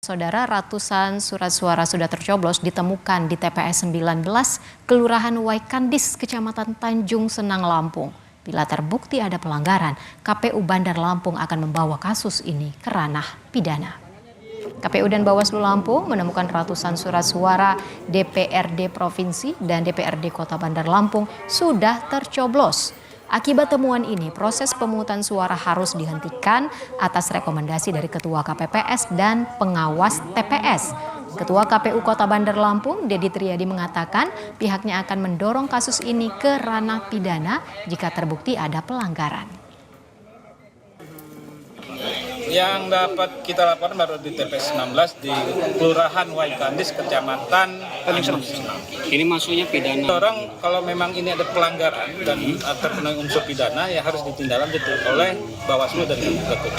Saudara, ratusan surat suara sudah tercoblos ditemukan di TPS 19 Kelurahan Waikandis, Kecamatan Tanjung Senang, Lampung. Bila terbukti ada pelanggaran, KPU Bandar Lampung akan membawa kasus ini ke ranah pidana. KPU dan Bawaslu Lampung menemukan ratusan surat suara DPRD Provinsi dan DPRD Kota Bandar Lampung sudah tercoblos. Akibat temuan ini, proses pemungutan suara harus dihentikan atas rekomendasi dari Ketua KPPS dan pengawas TPS. Ketua KPU Kota Bandar Lampung, Dedi Triadi, mengatakan pihaknya akan mendorong kasus ini ke ranah pidana jika terbukti ada pelanggaran. Yang dapat kita laporkan baru di TPS 19 di Kelurahan Waikandis, Kecamatan Tanjung Senang. Ini maksudnya pidana. Orang kalau memang ini ada pelanggaran dan terpenuhi unsur pidana, ya harus ditindaklanjuti oleh Bawaslu dan KPU.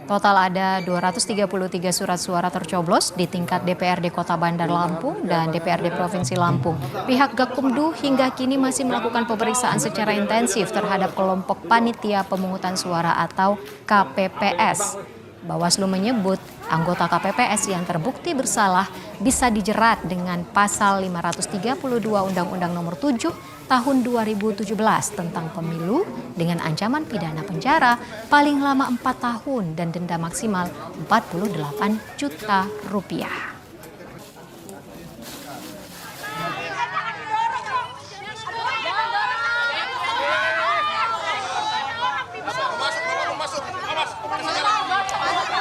Total ada 233 surat suara tercoblos di tingkat DPRD Kota Bandar Lampung dan DPRD Provinsi Lampung. Pihak Gakumdu hingga kini masih melakukan pemeriksaan secara intensif terhadap kelompok panitia pemungutan suara atau KPPS. Bawaslu menyebut anggota KPPS yang terbukti bersalah bisa dijerat dengan pasal 532 Undang-Undang Nomor 7 Tahun 2017 tentang pemilu dengan ancaman pidana penjara paling lama 4 tahun dan denda maksimal 48 juta rupiah.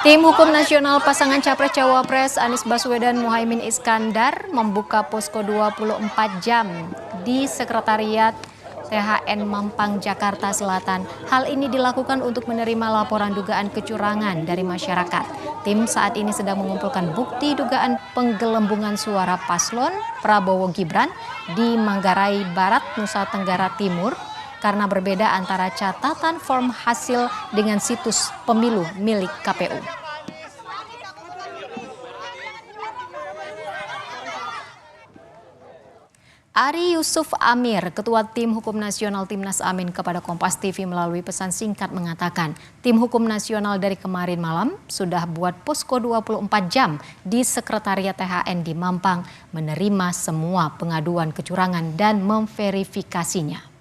Tim Hukum Nasional pasangan Capres-Cawapres Anies Baswedan Muhaimin Iskandar membuka posko 24 jam di Sekretariat THN Mampang, Jakarta Selatan. Hal ini dilakukan untuk menerima laporan dugaan kecurangan dari masyarakat. Tim saat ini sedang mengumpulkan bukti dugaan penggelembungan suara paslon Prabowo Gibran di Manggarai Barat, Nusa Tenggara Timur, karena berbeda antara catatan form hasil dengan situs pemilu milik KPU. Ari Yusuf Amir, Ketua Tim Hukum Nasional Timnas Amin kepada Kompas TV melalui pesan singkat mengatakan, Tim Hukum Nasional dari kemarin malam sudah buat posko 24 jam di Sekretariat THN di Mampang menerima semua pengaduan kecurangan dan memverifikasinya.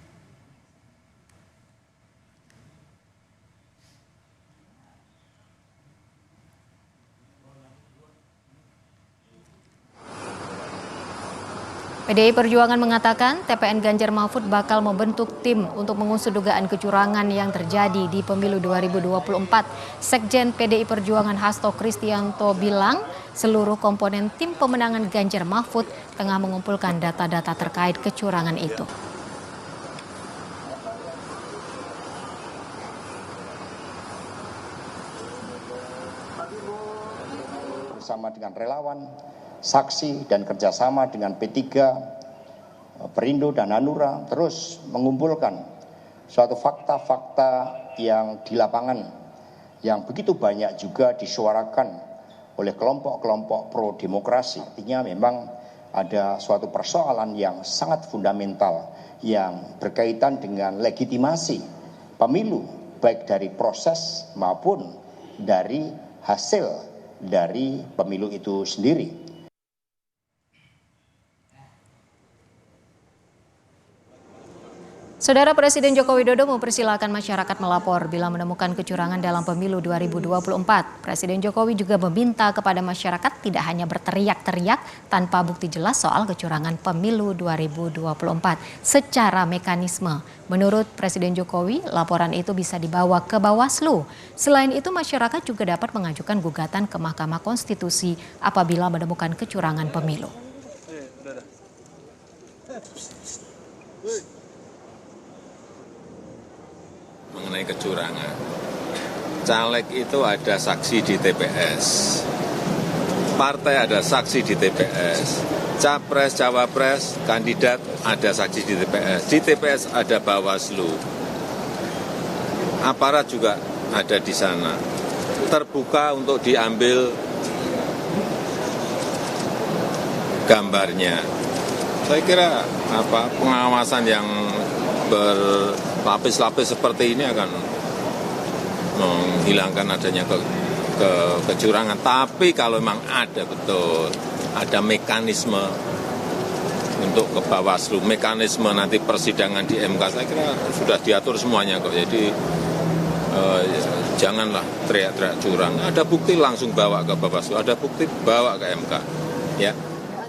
PDI Perjuangan mengatakan TPN Ganjar Mahfud bakal membentuk tim untuk mengusut dugaan kecurangan yang terjadi di pemilu 2024. Sekjen PDI Perjuangan Hasto Kristianto bilang seluruh komponen tim pemenangan Ganjar Mahfud tengah mengumpulkan data-data terkait kecurangan itu. Bersama dengan relawan, saksi dan kerjasama dengan P3, Perindo dan Hanura terus mengumpulkan suatu fakta-fakta yang di lapangan yang begitu banyak juga disuarakan oleh kelompok-kelompok pro demokrasi. Artinya memang ada suatu persoalan yang sangat fundamental yang berkaitan dengan legitimasi pemilu baik dari proses maupun dari hasil dari pemilu itu sendiri. Saudara, Presiden Joko Widodo mempersilahkan masyarakat melapor bila menemukan kecurangan dalam pemilu 2024. Presiden Jokowi juga meminta kepada masyarakat tidak hanya berteriak-teriak tanpa bukti jelas soal kecurangan pemilu 2024 secara mekanisme. Menurut Presiden Jokowi, laporan itu bisa dibawa ke Bawaslu. Selain itu, masyarakat juga dapat mengajukan gugatan ke Mahkamah Konstitusi apabila menemukan kecurangan pemilu. Mengenai kecurangan, caleg itu ada saksi di TPS, partai ada saksi di TPS, capres, cawapres, kandidat ada saksi di TPS ada Bawaslu, aparat juga ada di sana, terbuka untuk diambil gambarnya. Saya kira pengawasan yang berlapis-lapis seperti ini akan menghilangkan adanya kecurangan. Tapi kalau memang ada betul, ada mekanisme untuk ke Bawaslu, mekanisme nanti persidangan di MK, saya kira sudah diatur semuanya kok. Jadi janganlah teriak-teriak curang. Ada bukti langsung bawa ke Bawaslu, ada bukti bawa ke MK. Ya.